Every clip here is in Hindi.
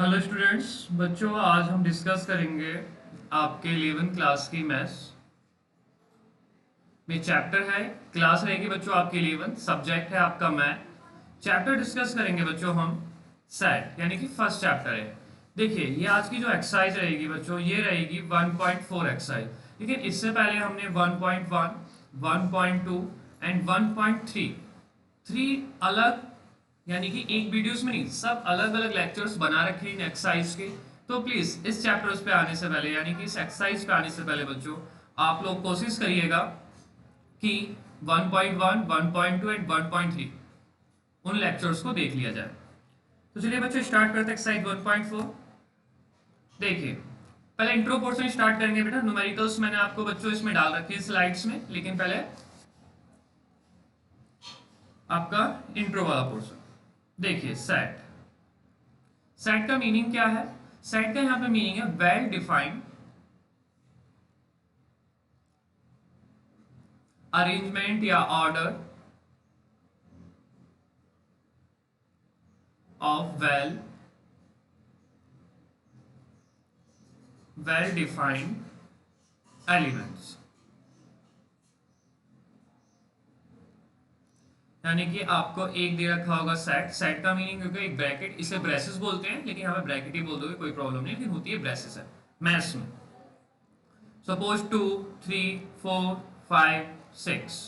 हेलो स्टूडेंट्स, बच्चों आज हम डिस्कस करेंगे आपके 11th क्लास की मैथ्स में चैप्टर है। क्लास रहेगी बच्चों आपकी 11th, सब्जेक्ट है आपका मैथ। चैप्टर डिस्कस करेंगे बच्चों हम सेट यानी कि फर्स्ट चैप्टर है। देखिए ये आज की जो एक्सरसाइज रहेगी बच्चों, ये रहेगी 1.4 एक्सरसाइज। लेकिन इससे पहले हमने 1.1, 1.2 एंड 1.3 अलग यानी कि एक वीडियोस में नहीं, सब अलग अलग लेक्चर्स बना रखे हैं इन एक्सरसाइज के। तो प्लीज इस चैप्टर्स पे आने से पहले यानी कि इस एक्सरसाइज पे आने से पहले बच्चों आप लोग कोशिश करिएगा कि 1.1, 1.2 एंड 1.3 उन लेक्चर्स को देख लिया जाए। तो चलिए बच्चों स्टार्ट करते हैं एक्सरसाइज 1.4। देखिए पहले इंट्रो पोर्शन स्टार्ट करेंगे बेटा। न्यूमेरिकल्स मैंने आपको बच्चों इसमें डाल रखे हैं स्लाइड्स में, लेकिन पहले आपका इंट्रो वाला पोर्शन देखिए। सेट, सेट का मीनिंग क्या है? सेट का यहां पे मीनिंग है वेल डिफाइंड अरेंजमेंट या order of well defined elements. यानी कि आपको एक दे रखा होगा सेट। सेट का मीनिंग होगा एक ब्रैकेट, इसे ब्रेसेस बोलते हैं, लेकिन यहाँ पे ब्रैकेट ही बोल दोगे कोई प्रॉब्लम नहीं, लेकिन होती है ब्रेसेस है मैथ्स में। सपोज 2, 3, 4, 5, 6।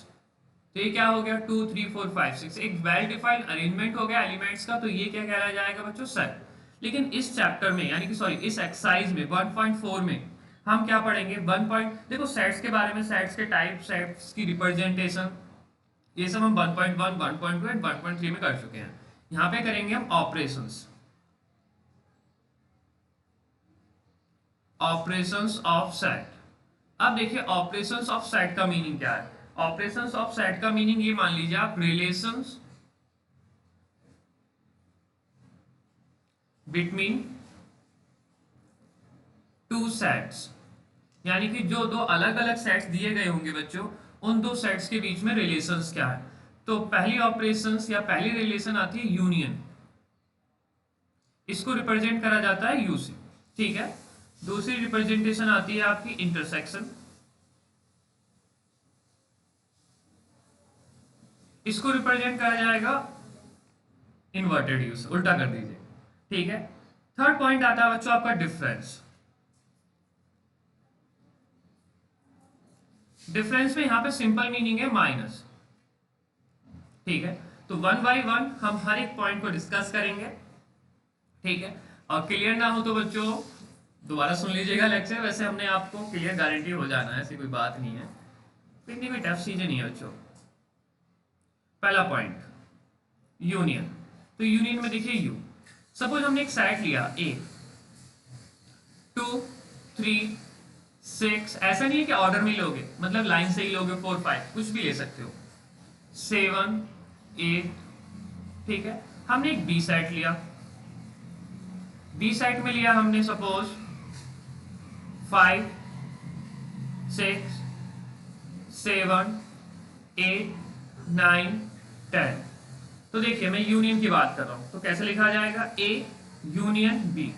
तो ये क्या हो गया? 2, 3, 4, 5, 6 एक वेल डिफाइंड अरेंजमेंट हो गया एलिमेंट्स का। तो ये क्या कहलाया जाएगा बच्चों? सेट। लेकिन इस चैप्टर में यानी कि सॉरी इस एक्सरसाइज में 1.4 में हम क्या पढ़ेंगे? देखो सेट्स के बारे में, सेट्स के टाइप, सेट्स की रिप्रेजेंटेशन, ये सब हम 1.1, 1.2 एंड 1.3 में कर चुके हैं। यहाँ पे करेंगे हम ऑपरेशंस, ऑपरेशंस ऑफ सेट। अब देखिए ऑपरेशंस ऑफ सेट का मीनिंग क्या है? ऑपरेशंस ऑफ सेट का मीनिंग ये मान लीजिए आप, रिलेशंस बिटवीन टू सेट्स। यानी कि जो दो अलग अलग सेट्स दिए गए होंगे बच्चों, उन दो सेट्स के बीच में रिलेशंस क्या है। तो पहली ऑपरेशंस या पहली रिलेशन आती है यूनियन, इसको रिप्रेजेंट करा जाता है यू से, ठीक है। दूसरी रिप्रेजेंटेशन आती है आपकी इंटरसेक्शन, इसको रिप्रेजेंट करा जाएगा इन्वर्टेड यू से, उल्टा कर दीजिए, ठीक है। थर्ड पॉइंट आता है बच्चों आपका डिफरेंस। डिफरेंस में यहां पे सिंपल मीनिंग है माइनस, ठीक है। तो 1 बाय 1 हम हर एक पॉइंट को डिस्कस करेंगे, ठीक है। और क्लियर ना हो तो बच्चों दोबारा सुन लीजिएगा लेक्चर। वैसे हमने आपको क्लियर गारंटी हो जाना है, ऐसी कोई बात नहीं है, इतनी भी टफ चीजें नहीं है बच्चों। पहला पॉइंट यूनियन। तो यूनियन में देखिए यू, सपोज हमने एक सेट लिया ए, 2, 3, 6, ऐसा नहीं है कि ऑर्डर में लोगे, मतलब लाइन से ही लोगे, 4, 5 कुछ भी ले सकते हो, 7, 8, ठीक है। हमने एक बी सेट लिया, बी सेट में लिया हमने सपोज 5, 6, 7, 8, 9, 10। तो देखिए मैं यूनियन की बात कर रहा हूं, तो कैसे लिखा जाएगा? A union B.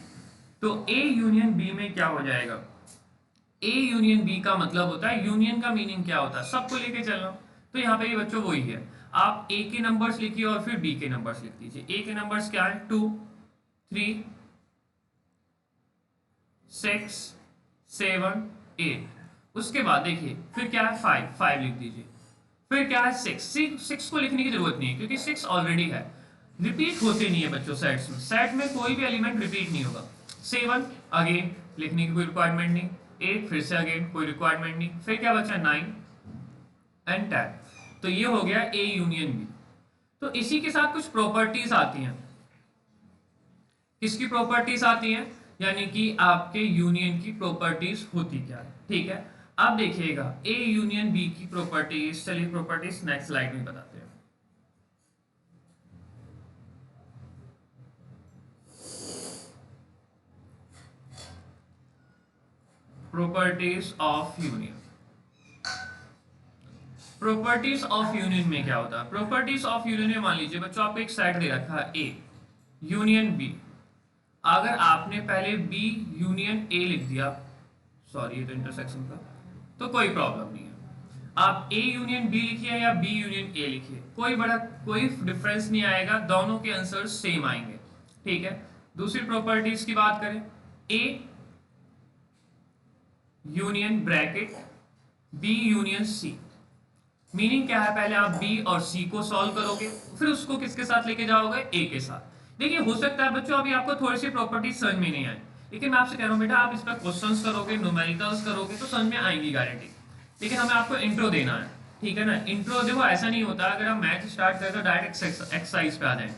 तो ए यूनियन बी में क्या हो जाएगा? ए यूनियन बी का मतलब होता है, यूनियन का मीनिंग क्या होता है? सबको लेके चलना। तो यहाँ पे ये बच्चों वही है, आप ए के नंबर्स लिखिए और फिर बी के नंबर्स लिख दीजिए। ए के नंबर्स क्या है? 2, 3, 6, 7, 8। उसके बाद देखिए फिर क्या है? 5 लिख दीजिए। फिर क्या है? 6 को लिखने की जरूरत नहीं है क्योंकि 6 ऑलरेडी है, रिपीट होते नहीं है बच्चों सेट्स में। सेट में कोई भी एलिमेंट रिपीट नहीं होगा। 7 अगेन लिखने की कोई रिक्वायरमेंट नहीं, 8 फिर से अगेन कोई रिक्वायरमेंट नहीं, फिर क्या बचा? 9 एंड 10। तो ये हो गया ए यूनियन बी। तो इसी के साथ कुछ प्रॉपर्टीज आती हैं। किसकी प्रॉपर्टीज आती हैं? यानी कि आपके यूनियन की प्रॉपर्टीज होती क्या है, ठीक है। अब देखिएगा ए यूनियन बी की प्रॉपर्टीज, चलिए प्रॉपर्टीज नेक्स्ट स्लाइड में बताते हैं। Properties of union. Properties of union में क्या होता है? प्रॉपर्टीज ऑफ यूनियन में मान लीजिए बच्चों आपको एक सेट दे रखा है ए यूनियन बी। अगर आपने पहले बी यूनियन ए लिख दिया, सॉरी ये तो इंटरसेक्शन का, तो कोई प्रॉब्लम नहीं है। आप ए यूनियन बी लिखिए या बी यूनियन ए लिखिए, कोई डिफरेंस नहीं आएगा, दोनों के आंसर सेम आएंगे। ठीक है। दूसरी प्रॉपर्टीज की बात करें, A union bracket B union C, meaning क्या है, पहले आप बी और सी को सॉल्व करोगे, फिर उसको किसके साथ लेके जाओगे, ए के साथ। देखिए हो सकता है बच्चों अभी आपको थोड़ी सी प्रॉपर्टीज समझ में नहीं आए, लेकिन मैं आपसे कह रहा हूँ बेटा आप इस पर क्वेश्चंस करोगे, न्यूमेरिकल्स करोगे तो समझ में आएंगी गारंटी। लेकिन हमें आपको इंट्रो देना है, ठीक है ना। इंट्रो देखो ऐसा नहीं होता अगर हम मैथ स्टार्ट करें तो डायरेक्ट एक्सरसाइज पे आ जाए,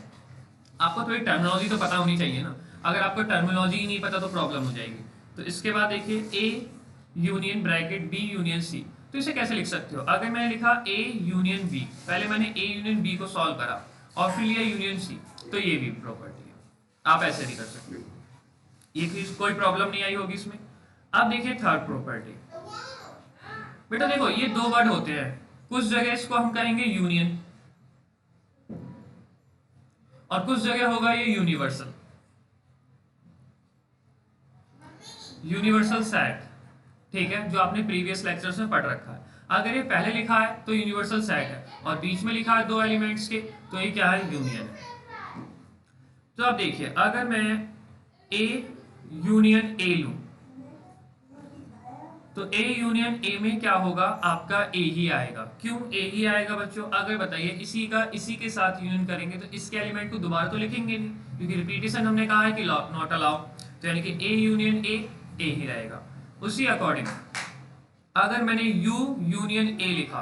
आपको थोड़ी टर्मिनोलॉजी तो पता होनी चाहिए ना। अगर आपको टर्मिनोलॉजी ही नहीं पता तो प्रॉब्लम हो जाएगी। तो इसके बाद देखिए A union bracket B union C, तो इसे कैसे लिख सकते हो, अगर मैंने लिखा ए यूनियन बी, पहले मैंने ए यूनियन बी को सॉल्व करा और फिर लिया यूनियन सी, तो ये भी प्रॉपर्टी है, आप ऐसे नहीं कर सकते, ये कोई प्रॉब्लम नहीं आई होगी इसमें। अब देखिए थर्ड प्रॉपर्टी, बेटा देखो ये दो वर्ड होते हैं, कुछ जगह इसको हम कहेंगे यूनियन और कुछ जगह होगा ये यूनिवर्सल, यूनिवर्सल सेट, ठीक है, जो आपने प्रीवियस लेक्चर्स में पढ़ रखा है। अगर ये पहले लिखा है तो यूनिवर्सल सेट है, और बीच में लिखा है दो एलिमेंट्स के, तो ये क्या है, यूनियन है। तो अब देखिए अगर मैं ए यूनियन ए लूं, तो ए यूनियन ए में क्या होगा, आपका ए ही आएगा। क्यों ए ही आएगा बच्चों, अगर बताइए इसी के साथ यूनियन करेंगे तो इसके एलिमेंट को दोबारा तो लिखेंगे नहीं, क्योंकि रिपीटेशन हमने कहा है कि नॉट अलाउ, तो यानी कि ए यूनियन ए ही रहेगा। उसी अकॉर्डिंग अगर मैंने यू यूनियन ए लिखा,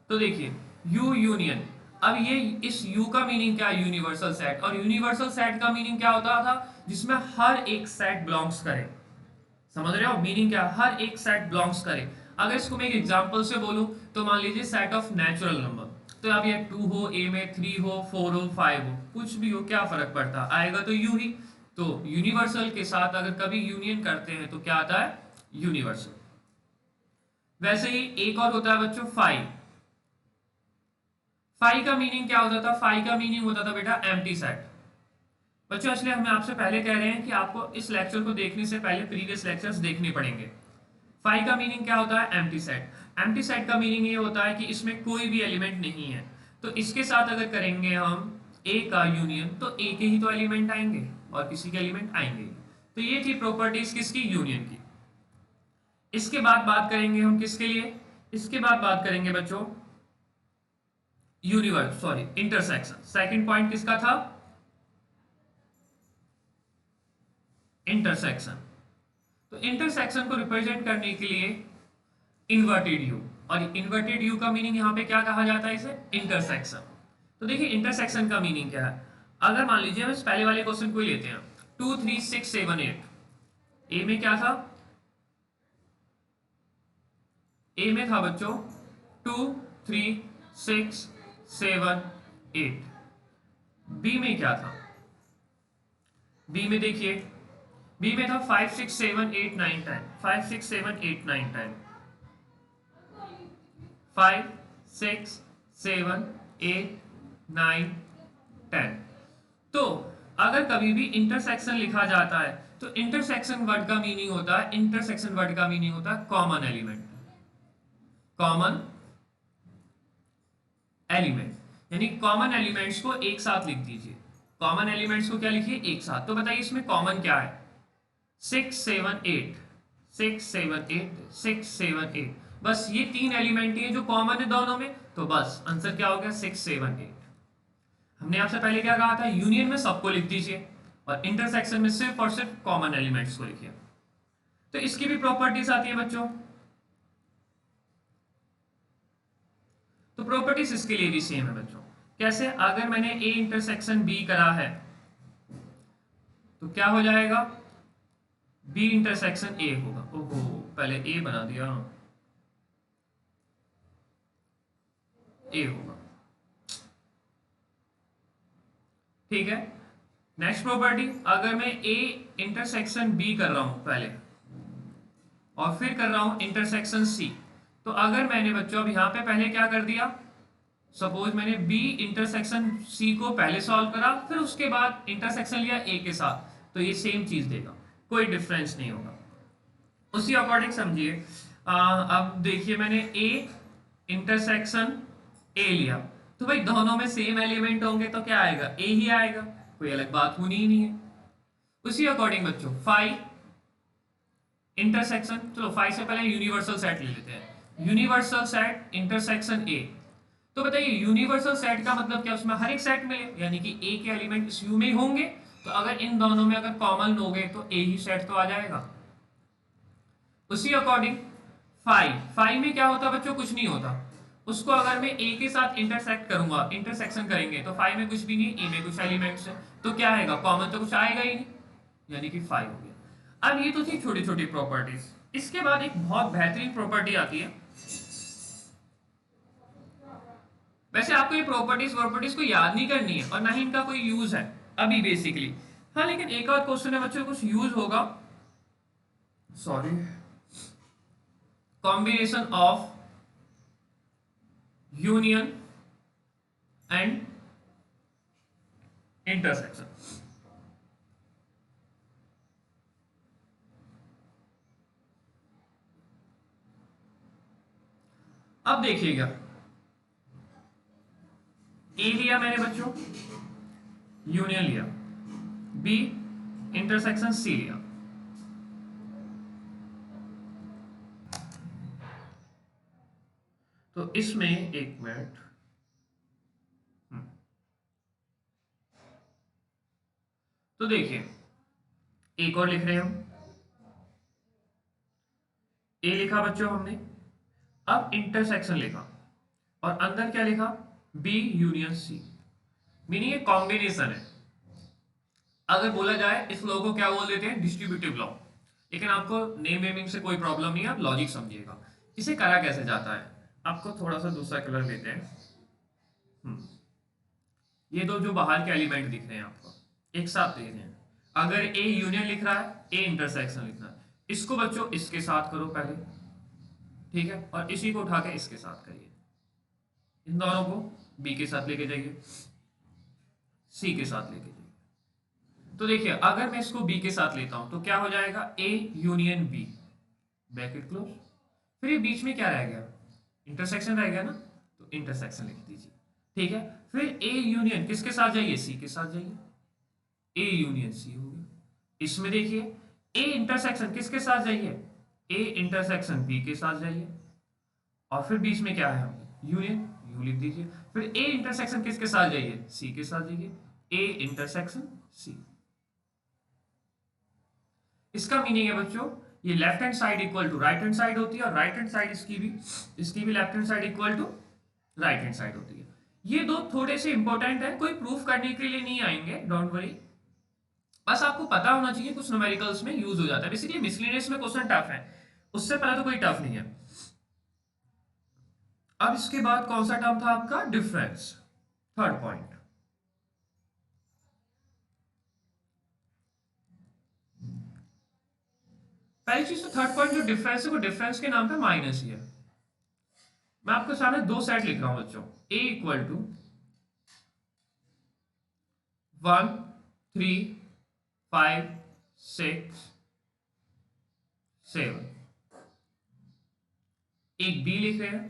तो देखिए यू यूनियन, अब ये इस यू का मीनिंग क्या है, यूनिवर्सल सेट, और यूनिवर्सल सेट का मीनिंग क्या होता था, जिसमें हर एक सेट बिलोंग्स करे, समझ रहे हो मीनिंग क्या, हर एक सेट बिलोंग्स करे। अगर इसको मैं एक एग्जांपल से बोलूं तो मान लीजिए सेट ऑफ नेचुरल नंबर, तो अब ये 2 हो, ए में 3 हो, 4 हो, 5 हो, कुछ भी हो, क्या फर्क पड़ता, आएगा तो यू ही। तो यूनिवर्सल के साथ अगर कभी यूनियन करते हैं तो क्या आता है, यूनिवर्सल। वैसे ही एक और होता है बच्चों फाइव, फाइव का मीनिंग क्या होता था, फाइव का मीनिंग होता था बेटा एम्प्टी सेट। बच्चों इसलिए हम आपसे पहले कह रहे हैं कि आपको इस लेक्चर को देखने से पहले प्रीवियस लेक्चर्स देखने पड़ेंगे। फाइव का मीनिंग क्या होता है, एम्प्टी सेट। एम्प्टी सेट का मीनिंग ये होता है कि इसमें कोई भी एलिमेंट नहीं है, तो इसके साथ अगर करेंगे हम ए का यूनियन तो ए के ही तो एलिमेंट आएंगे और किसी के एलिमेंट आएंगे। तो ये थी प्रॉपर्टीज किसकी, यूनियन की। इसके बाद बात करेंगे हम किसके लिए, इसके बाद बात करेंगे बच्चों इंटरसेक्शन। सेकंड पॉइंट किसका था, इंटरसेक्शन। तो इंटरसेक्शन को रिप्रेजेंट करने के लिए इन्वर्टेड यू, और इन्वर्टेड यू का मीनिंग यहां पे क्या कहा जाता है, इसे इंटरसेक्शन। तो देखिए इंटरसेक्शन का मीनिंग क्या है, अगर मान लीजिए हम इस पहले वाले क्वेश्चन को ही लेते हैं, 2 3 6 7 8, ए में क्या था, ए में था बच्चों 2 3 6 7 8, बी में क्या था, बी में देखिए बी में था 5 6 7 8 9 10, 5 6 7 8 9 10, 5 6 7 8 9 10। तो अगर कभी भी इंटरसेक्शन लिखा जाता है तो इंटरसेक्शन वर्ड का मीनिंग होता है, इंटरसेक्शन वर्ड का मीनिंग होता है कॉमन एलिमेंट, कॉमन एलिमेंट, यानी कॉमन एलिमेंट्स को एक साथ लिख दीजिए। कॉमन एलिमेंट्स को क्या लिखिए, एक साथ। तो बताइए इसमें कॉमन क्या है, 6 7 8, 6 7 8, 6 7 8, बस ये तीन एलिमेंट ही है जो कॉमन है दोनों में, तो बस आंसर क्या हो गया, 6 7 8। हमने आपसे पहले क्या कहा था, यूनियन में सबको लिख दीजिए और इंटरसेक्शन में सिर्फ और सिर्फ कॉमन एलिमेंट्स को लिखिए। तो इसकी भी प्रॉपर्टीज आती है बच्चों, तो प्रॉपर्टीज इसके लिए भी सेम है बच्चों। कैसे, अगर मैंने ए इंटरसेक्शन बी करा है तो क्या हो जाएगा, बी इंटरसेक्शन ए होगा। ओहो पहले ए बना दिया, ए होगा, ठीक है। नेक्स्ट प्रॉपर्टी, अगर मैं ए इंटरसेक्शन बी कर रहा हूं पहले और फिर कर रहा हूं इंटरसेक्शन सी, तो अगर मैंने बच्चों अब यहां पे पहले क्या कर दिया, सपोज मैंने बी इंटरसेक्शन सी को पहले सॉल्व करा, फिर उसके बाद इंटरसेक्शन लिया ए के साथ, तो ये सेम चीज देगा, कोई डिफरेंस नहीं होगा। उसी अकॉर्डिंग समझिए। अब देखिए मैंने ए इंटरसेक्शन ए लिया, तो भाई दोनों में सेम एलिमेंट होंगे तो क्या आएगा, ए ही आएगा, कोई अलग बात होनी ही नहीं है। उसी अकॉर्डिंग बच्चों फाइव इंटरसेक्शन, चलो फाइव से पहले यूनिवर्सल सेट ले लेते हैं। यूनिवर्सल सेट इंटरसेक्शन ए, तो बताइए यूनिवर्सल सेट का मतलब क्या, उसमें हर एक सेट मिले, यानी कि ए के एलिमेंट इस यू में होंगे, तो अगर इन दोनों में अगर कॉमन लोगे तो ए ही सेट तो आ जाएगा। उसी अकॉर्डिंग फाइव, फाइव में क्या होता है बच्चों, कुछ नहीं होता, उसको अगर मैं ए के साथ इंटरसेक्ट करूंगा, इंटरसेक्शन करेंगे, तो फाइव में कुछ भी नहीं, ए में कुछ एलिमेंट्स है, तो क्या आएगा, कॉमन तो कुछ आएगा ही नहीं, यानी कि फाइव हो गया। अब ये तो थी छोटी छोटी प्रॉपर्टीज। इसके बाद एक बहुत बेहतरीन प्रॉपर्टी आती है। वैसे आपको ये प्रॉपर्टीज को याद नहीं करनी है और ना ही इनका कोई यूज है अभी बेसिकली, हाँ लेकिन एक और क्वेश्चन है बच्चों कुछ यूज होगा। Sorry, combination of union and intersection. अब देखिएगा, ए लिया मैंने बच्चों, यूनियन लिया, बी इंटरसेक्शन सी लिया, तो इसमें एक मिनट, तो देखिए एक और लिख रहे हैं हम, ए लिखा बच्चों हमने, अब इंटरसेक्शन लिखा और अंदर क्या लिखा, बी यूनियन सी, मीनिंग ये कॉम्बिनेशन है। अगर बोला जाए इस लॉ को क्या बोल देते हैं, डिस्ट्रीब्यूटिव लॉ, लेकिन आपको नेम वेमिंग से कोई प्रॉब्लम नहीं है, आप लॉजिक समझिएगा। इसे करा कैसे जाता है, आपको थोड़ा सा दूसरा कलर लेते हैं। ये दो जो बाहर के एलिमेंट दिख रहे हैं आपको एक साथ दे रहे हैं, अगर ए यूनियन लिख रहा है, ए इंटरसेक्शन लिखना है, इसको बच्चों इसके साथ करो पहले, ठीक है, और इसी को उठा के इसके साथ करिए, इन दोनों को बी के साथ लेके जाइए, सी के साथ लेके जाइए। तो देखिए अगर मैं इसको बी के साथ लेता हूं तो क्या हो जाएगा, A union B, bracket close, फिर ये बीच में क्या रह गया, इंटरसेक्शन रह गया ना, तो इंटरसेक्शन लिख दीजिए, ठीक है। फिर ए यूनियन किसके साथ जाइए, सी के साथ जाइए, ए यूनियन सी हो गया। इसमें देखिए ए इंटरसेक्शन किसके साथ जाइए, ए इंटरसेक्शन बी के साथ जाइए, और फिर बीच में क्या है, यूनियन, यू लिख दीजिए। फिर ए इंटरसेक्शन किसके साथ जाइए, सी के साथ जाइए, ए इंटरसेक्शन सी। इसका मीनिंग है बच्चों, ये left hand side equal to right hand side होती है, और राइट हैंड साइड इसकी भी left hand side equal to right hand side होती है। ये दो थोड़े से इंपॉर्टेंट है, कोई प्रूफ करने के लिए नहीं आएंगे, डोंट वरी, बस आपको पता होना चाहिए, कुछ न्यूमेरिकल्स में यूज हो जाता है। बेसिकली मिसलेनियस में क्वेश्चन टफ है, उससे पहले तो कोई टफ नहीं है। अब इसके बाद कौन सा टर्म था आपका, डिफरेंस, थर्ड पॉइंट। पहली चीज तो थर्ड पॉइंट जो डिफरेंस है, वो डिफरेंस के नाम पे माइनस ही है। मैं आपके सामने दो सेट लिख रहा हूं बच्चों, ए इक्वल टू 1 3 5 6 7, एक बी लिख रहे हैं,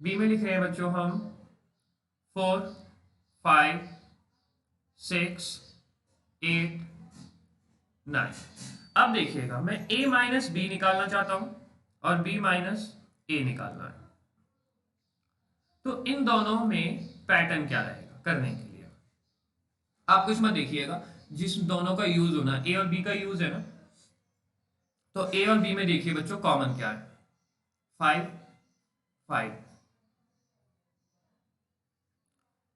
बी में लिख रहे हैं बच्चों हम 4 5 6 8 9। अब देखिएगा मैं a माइनस बी निकालना चाहता हूं और b माइनस ए निकालना है, तो इन दोनों में पैटर्न क्या रहेगा करने के लिए, आप कुछ मत देखिएगा, जिस दोनों का यूज होना, ए और बी का यूज है ना, तो ए और बी में देखिए बच्चों कॉमन क्या है, 5 5,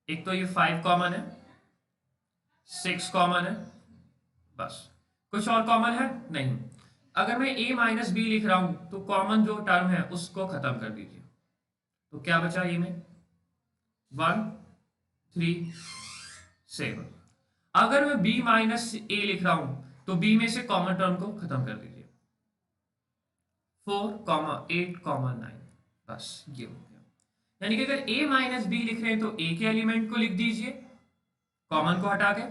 एक तो ये 5 कॉमन है, 6 कॉमन है, बस कुछ और कॉमन है नहीं। अगर मैं a माइनस बी लिख रहा हूं तो कॉमन जो टर्म है उसको खत्म कर दीजिए, तो क्या बचा ये में 1 3 7। अगर मैं b माइनस ए लिख रहा हूं तो b में से कॉमन टर्म को खत्म कर दीजिए, 4 8 9, बस ये हो गया। यानी कि अगर a माइनस बी लिख रहे हैं तो a के एलिमेंट को लिख दीजिए कॉमन को हटा के,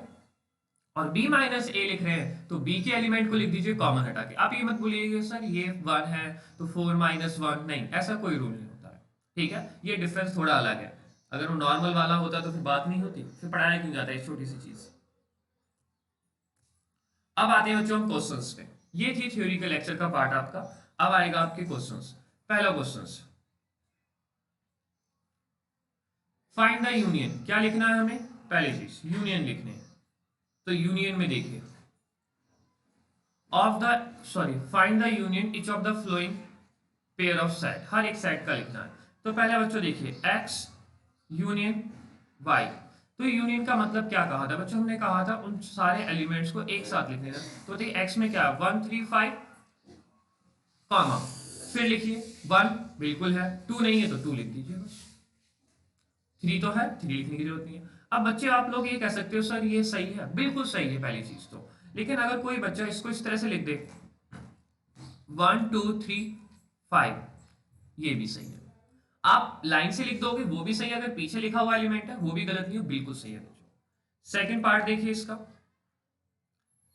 और b माइनस ए लिख रहे हैं तो b के एलिमेंट को लिख दीजिए कॉमन हटा के। आप ये मत बोलिए सर ये 1 है तो 4 माइनस 1, नहीं, ऐसा कोई रूल नहीं होता है, ठीक है। ये डिफरेंस थोड़ा अलग है, अगर वो नॉर्मल वाला होता तो फिर बात नहीं होती, फिर पढ़ाया क्यों जाता है इस छोटी सी चीज। अब आते हैं बच्चों हम क्वेश्चंस पे। ये थी थ्योरी के लेक्चर का पार्ट आपका। अब आएगा आपके क्वेश्चंस। पहला क्वेश्चंस, फाइंड द यूनियन। क्या लिखना है हमें? पहली चीज यूनियन लिखने है। तो यूनियन में देखिए of the find the union each of the flowing pair of set. हर एक सेट का लिखना है। तो पहला बच्चों देखिए x यूनियन y। तो यूनियन का मतलब क्या कहा था बच्चों? हमने कहा था उन सारे एलिमेंट्स को एक साथ लिखने का। तो देखिए x में क्या है 1 3 5 कॉमा, फिर लिखिए 1 बिल्कुल है, 2 नहीं है तो 2 लिख दीजिए बस, 3 तो है 3 लिखने की जरूरत नहीं है। अब बच्चे आप लोग ये कह सकते हो सर ये सही है, बिल्कुल सही है पहली चीज तो, लेकिन अगर कोई बच्चा इसको इस तरह से लिख दे 1 2 3 5, ये भी सही है। आप लाइन से लिख दोगे वो भी सही है, अगर पीछे लिखा हुआ एलिमेंट है वो भी गलत नहीं है, बिल्कुल सही है बच्चों। सेकंड पार्ट देखिए इसका,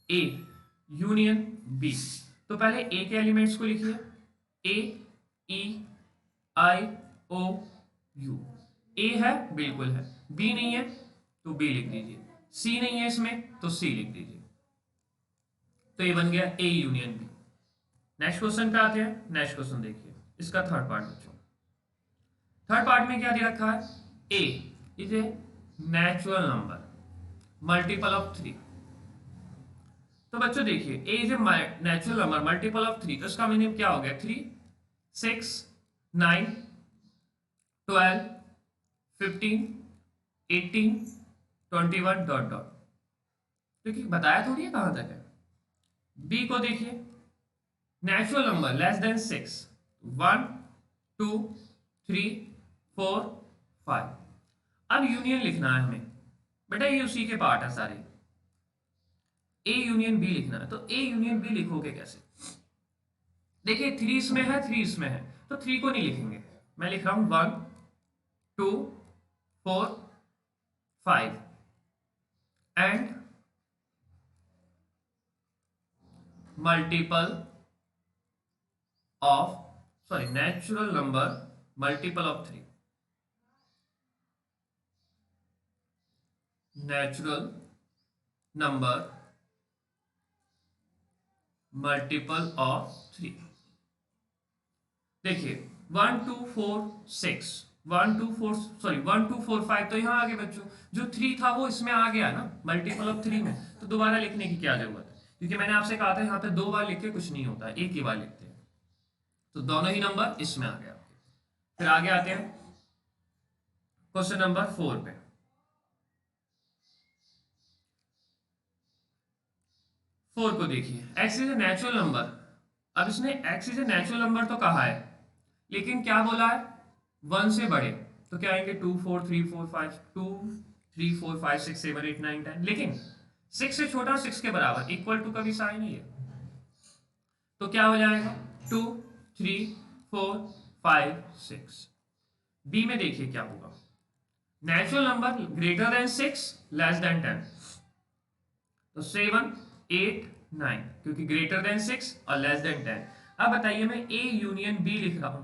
ए यूनियन बी। तो पहले ए के एलिमेंट्स को लिखिए, ए ई आई ओ यू। ए है बिल्कुल है, बी नहीं है तो बी लिख दीजिए, सी नहीं है इसमें तो सी लिख दीजिए। तो ये बन गया A union B. Next question पे आते हैं। नेक्स्ट क्वेश्चन देखिए इसका थर्ड पार्ट बच्चों। थर्ड पार्ट में क्या दे रखा है? A is a natural number multiple of 3। तो बच्चों देखिए A is a natural number multiple of 3, तो इसका मीनिंग क्या हो गया? 3 6 9 12 15 18 21 डॉट डॉट। क्योंकि बताया थोड़ी है कहां तक है। बी को देखिए नेचुरल नंबर लेस देन 6 1 2 3 4 5। अब यूनियन लिखना है हमें, बेटा ये उसी के पार्ट है सारे। ए यूनियन बी लिखना है, तो ए यूनियन बी लिखोगे कैसे? देखिए 3 इसमें है 3 इसमें है, तो 3 को नहीं लिखेंगे। मैं लिख रहा हूं 1 2 4 5 and multiple of natural number multiple of 3। Natural number multiple of 3। देखिए 1 2 4 6 1 2 4 1 2 4 5 तो यहां आ गए बच्चों। जो 3 था वो इसमें आ गया ना मल्टीपल ऑफ 3 में, तो दोबारा लिखने की क्या जरूरत है? क्योंकि मैंने आपसे कहा था यहाँ पे 2 बार लिख के कुछ नहीं होता, एक ही बार लिखते हैं। तो दोनों ही नंबर इसमें आ गए आपके। फिर आगे आते हैं क्वेश्चन नंबर 4 पे। 4 को देखिए x is a natural number. अब इसने x is a natural number तो कहा है, लेकिन क्या बोला है? 1 से बड़े, तो क्या आएंगे 2 4 3 4 5 2 3 4 5 6 7 8 9 10। लेकिन 6 से छोटा और 6 के बराबर इक्वल टू का भी साइन ही है, तो क्या हो जाएगा 2 3 4 5 6। बी में देखिए क्या होगा, natural number greater than 6 less than 10, तो 7 8 9, क्योंकि ग्रेटर देन 6 और लेस देन 10। अब बताइए मैं ए यूनियन बी लिख रहा हूं,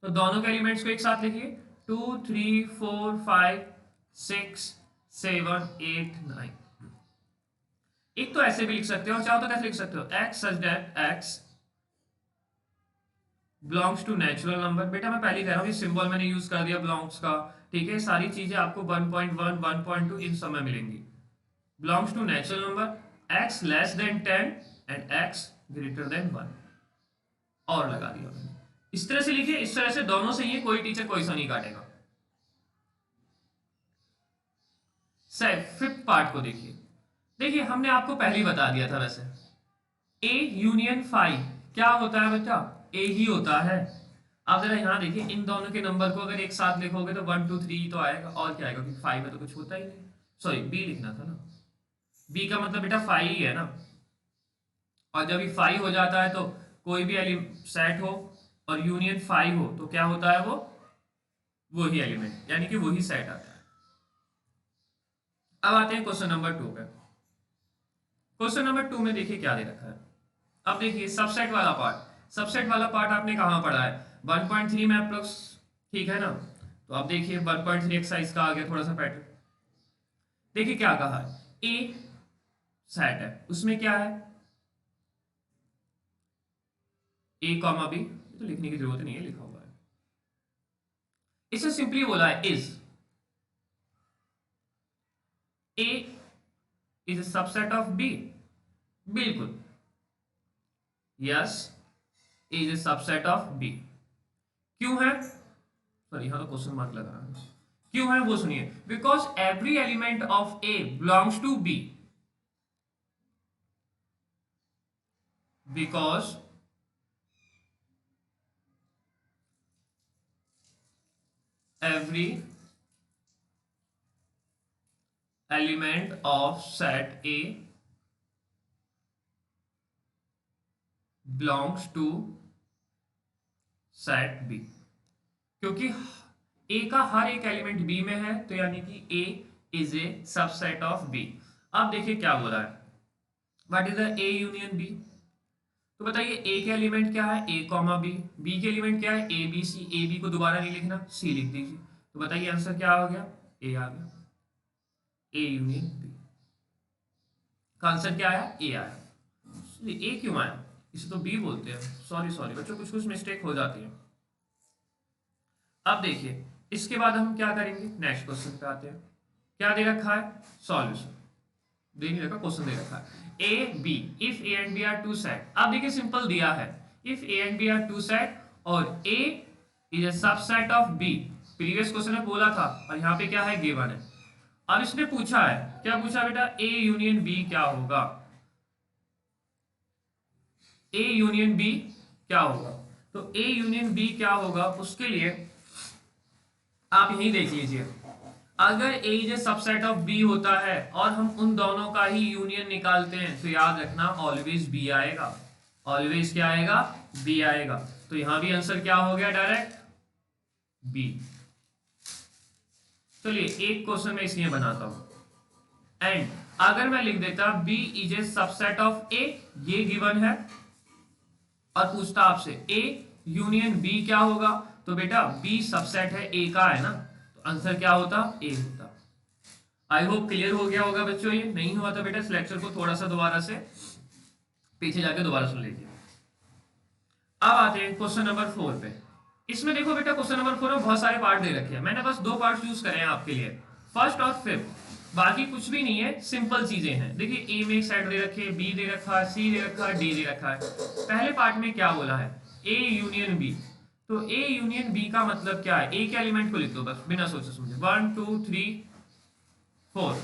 तो दोनों के एलिमेंट्स को एक साथ लिखिए 2 3 4 5 6 7 8 9। एक तो ऐसे भी लिख सकते हो, और चाहो तो कैसे लिख सकते हो, x such that x belongs to natural number. बेटा मैं पहले कह रहा हूँ ये सिंबल मैंने यूज कर दिया बिलोंग्स का, ठीक है। सारी चीजें आपको 1.1 1.2 इन समय मिलेंगी। Belongs to natural number x less than 10 and x greater than 1, और लगा दिया मैंने। इस तरह से लिखिए, इस तरह से दोनों सही है, कोई टीचर कोई सा नहीं काटेगा। फिफ्थ पार्ट को देखिए। देखिए हमने आपको पहले ही बता दिया था वैसे, ए यूनियन 5 क्या होता है बेटा? ए ही होता है। आप जरा यहां देखिए, इन दोनों के नंबर को अगर एक साथ लिखोगे तो 1 2 3 तो आएगा, और क्या आएगा? क्योंकि 5 में तो कुछ होता ही नहीं। सॉरी बी लिखना था ना, बी का मतलब बेटा 5 ही है ना। और जब ये 5 हो जाता है तो कोई भी सेट हो और यूनियन 5 हो तो क्या होता है? वो वही एलिमेंट, यानी कि वही सेट आता है। अब आते हैं क्वेश्चन नंबर 2 पे। क्वेश्चन नंबर 2 में देखिए क्या दे रखा है। अब देखिए सबसेट वाला पार्ट, सबसेट वाला पार्ट आपने कहाँ पढ़ा है, 1.3 में अप्रोक्स, ठीक है ना। तो अब देखिए 1.3 एक्सरसाइज का आ गया थोड़ा सा पैटर्न। देखिए क्या कहा है, ए सेट है, उसमें क्या है ए कॉमा बी, तो लिखने की जरूरत नहीं है, लिखा हुआ है। इसे सिंपली बोला है is A is A subset of B, बिल्कुल, yes is A subset of B. क्यों है, सॉरी यहां तो क्वेश्चन मार्क लगा रहा है, क्यों है वो सुनिए, because every element of A belongs to B, because every element of set A belongs to set B, क्योंकि A का हर एक एलिमेंट B में है, तो यानी कि A is a subset of B। अब देखिए क्या बोला है, what is the A union B, तो बताइए A के एलिमेंट क्या है, A कॉमा B, B के एलिमेंट क्या है A B C, A B को दोबारा नहीं लिखना, C लिख दीजिए, तो बताइए आंसर क्या हो गया, A आ गया, A यूनियन B का आंसर क्या आया, A आया। ए क्यों आया, इसे तो बी बोलते हैं, सॉरी सॉरी बच्चों, कुछ कुछ मिस्टेक हो जाती है। अब देखिए इसके बाद हम क्या करेंगे, नेक्स्ट क्वेश्चन पे आते हैं। क्या दे रखा है, सॉल्यूशन दे नहीं रखा, क्वेश्चन दे रखा है A B if A and B are two set. अब देखिए सिंपल दिया है, if A and B are two set और A is A subset of B, previous question में बोला था, और यहाँ पे क्या है गिवन है। अब इसने पूछा है, क्या पूछा बेटा, ए यूनियन बी क्या होगा, ए यूनियन बी क्या होगा, तो ए यूनियन बी क्या होगा, उसके लिए आप यही देख लीजिए, अगर A is A subset of B होता है और हम उन दोनों का ही यूनियन निकालते हैं, तो याद रखना ऑलवेज बी आएगा, ऑलवेज क्या आएगा, बी आएगा। तो यहां भी आंसर क्या हो गया, डायरेक्ट बी। चलिए एक क्वेश्चन में इसलिए बनाता हूं, एंड अगर मैं लिख देता B is A subset of A, ये गिवन है, और पूछता आपसे ए यूनियन बी क्या होगा, तो बेटा बी सबसेट है ए का, है ना, तो आंसर क्या होता, ए होता। आई होप क्लियर हो गया होगा बच्चों, ये नहीं हुआ था बेटा इस लेक्चर को थोड़ा सा दोबारा से पीछे जाके दोबारा सुन लीजिए। अब आते हैं क्वेश्चन नंबर 4 पे। इसमें देखो बेटा क्वेश्चन नंबर 4 में बहुत सारे पार्ट दे रखे हैं, मैंने बस 2 पार्ट यूज करे हैं आपके लिए, फर्स्ट और फिफ्थ, बाकी कुछ भी नहीं है, सिंपल चीजें हैं। देखिए ए में एक सेट दे रखे है, बी दे रखा है, सी दे रखा है, डी दे रखा है। पहले पार्ट में क्या बोला है, ए यूनियन बी, तो ए यूनियन बी का मतलब क्या है, ए के एलिमेंट को लिख दो बस बिना सोचे समझे, 1 2 3 4।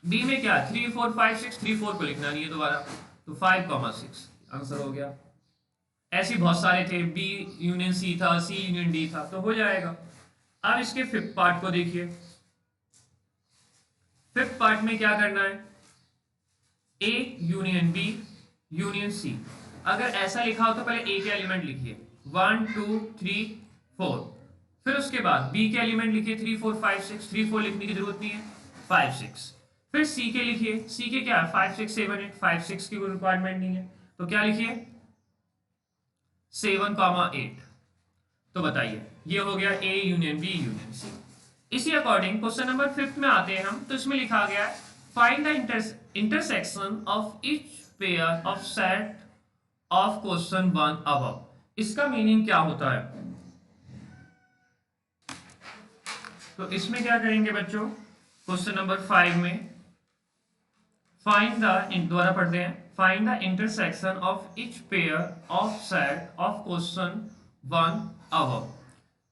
बी में क्या है 3 4 5 6, 3 4 को लिखना नहीं है दोबारा, तो 5 आंसर हो गया। ऐसे बहुत सारे थे, बी यूनियन सी था, सी यूनियन डी था, तो हो जाएगा। अब इसके फिफ्थ पार्ट को देखिए, फिफ्थ पार्ट में क्या करना है, A union B union C. अगर ऐसा लिखा हो तो पहले ए के एलिमेंट लिखिए 1 2 3 4, फिर उसके बाद बी के एलिमेंट लिखिए 3 4 5 6, 3 4 लिखने की जरूरत नहीं है, 5 6, फिर सी के लिखिए, सी के क्या है 5 6 7 8, 5 6 की कोई रिक्वायरमेंट नहीं है, तो क्या लिखिए 7 8। तो बताइए ये हो गया A union B union C. इसी अकॉर्डिंग क्वेश्चन नंबर 5 में आते हैं हम, तो इसमें लिखा गया है find the intersection of each pair of set of question 1 above. इसका मीनिंग क्या होता है, तो इसमें क्या करेंगे बच्चों, क्वेश्चन नंबर 5 में फाइंड द, दोबारा पढ़ते हैं, find the intersection of each pair of set of question 1 above.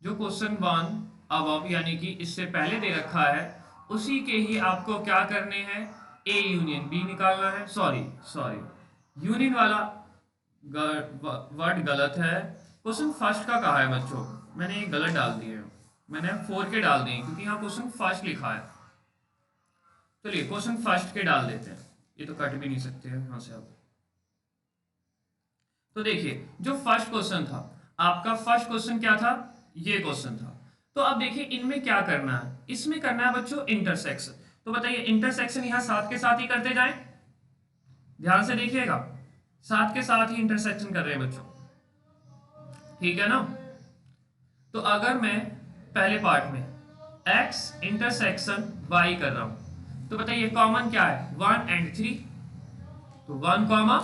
जो क्वेश्चन 1 अबव यानी कि इससे पहले दे रखा है, उसी के ही आपको क्या करने हैं, ए यूनियन बी निकालना है। सॉरी सॉरी यूनियन वाला वर्ड गलत है, क्वेश्चन फर्स्ट का कहा है बच्चों, मैंने ये गलत डाल दिए, मैंने 4 के डाल दिए क्योंकि यहाँ क्वेश्चन फर्स्ट लिखा है। चलिए क्वेश्चन फर्स्ट के डाल देते हैं, ये तो कट भी नहीं सकते हैं यहाँ से अब। तो देखिए जो फर्स्ट क्वेश्चन था आपका, फर्स्ट क्वेश्चन क्या था, ये क्वेश्चन था। तो अब देखिए इनमें क्या करना है, इसमें करना है बच्चों इंटरसेक्शन। तो बताइए इंटरसेक्शन यहाँ साथ के साथ ही करते जाएं, ध्यान से देखिएगा, साथ के साथ ही इंटरसेक्शन कर रहे हैं बच्चों, ठीक है ना। तो अगर मैं पहले पार्ट में x इंटरसेक्शन y कर रहा हूं, तो बताइए कॉमन क्या है, 1 एंड 3, तो 1 कॉमा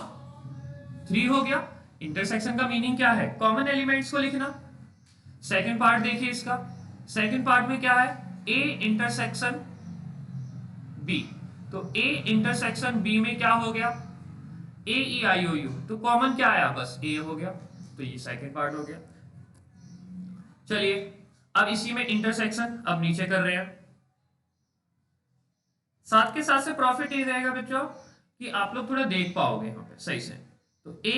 3 हो गया। इंटरसेक्शन का मीनिंग क्या है, कॉमन एलिमेंट्स को लिखना। सेकंड पार्ट देखिए इसका, सेकंड पार्ट में क्या है, a इंटरसेक्शन b, तो a इंटरसेक्शन b में क्या हो गया, ए ई आई ओ यू, तो कॉमन क्या आया, बस ए हो गया, तो ये सेकंड पार्ट हो गया। चलिए अब इसी में इंटरसेक्शन अब नीचे कर रहे हैं, साथ के साथ से प्रॉफिट ये रहेगा बच्चों कि आप लोग थोड़ा देख पाओगे यहाँ पे सही से। तो ए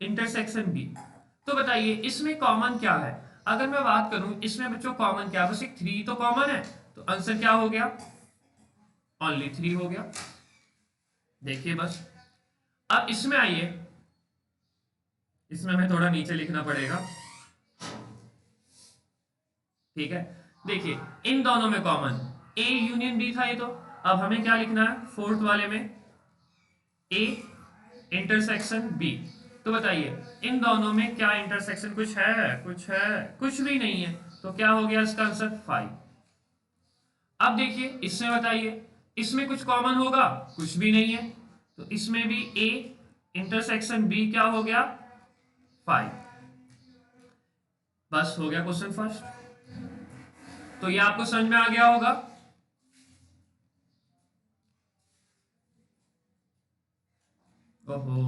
इंटरसेक्शन बी, तो बताइए इसमें कॉमन क्या है, अगर मैं बात करूं इसमें बच्चों कॉमन क्या है, बस एक 3 तो कॉमन है, तो आंसर क्या हो गया, ओनली 3 हो गया। देखिए बस अब इसमें आइए, इसमें हमें थोड़ा नीचे लिखना पड़ेगा, ठीक है। देखिए इन दोनों में कॉमन ए यूनियन बी था ये, तो अब हमें क्या लिखना है फोर्थ वाले में, ए इंटरसेक्शन बी। तो बताइए इन दोनों में क्या इंटरसेक्शन कुछ है, कुछ है, कुछ भी नहीं है, तो क्या हो गया इसका आंसर 5। अब देखिए इसमें बताइए इसमें कुछ कॉमन होगा, कुछ भी नहीं है, तो इसमें भी ए इंटरसेक्शन बी क्या हो गया 5। बस हो गया क्वेश्चन फर्स्ट, तो ये आपको समझ में आ गया होगा। ओहो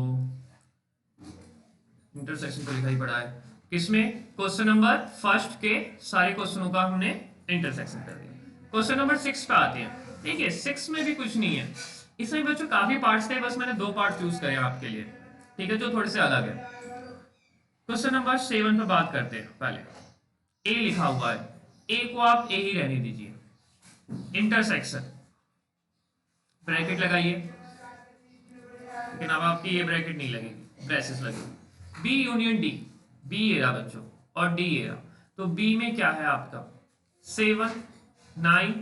इंटरसेक्शन तो लिखा ही पड़ा है किसमें, क्वेश्चन नंबर फर्स्ट के सारे क्वेश्चनों का हमने इंटरसेक्शन कर दिया। क्वेश्चन नंबर 6 पे आते हैं। देखिए 6 में भी कुछ नहीं है, इसमें बच्चों काफी पार्ट्स थे, बस मैंने 2 पार्ट चूज करे आपके लिए, ठीक है, जो थोड़े से अलग है। क्वेश्चन नंबर 7 पे बात करते हैं। पहले ए लिखा हुआ है, ए को आप ए ही रहने दीजिए, इंटरसेक्शन ब्रैकेट लगाइए, लेकिन अब आपकी ये ब्रैकेट नहीं लगेगी, ब्रेसेस लगेगी। बी यूनियन डी, बी ये रहा बच्चों और डी ये रहा, तो बी में क्या है आपका 7 9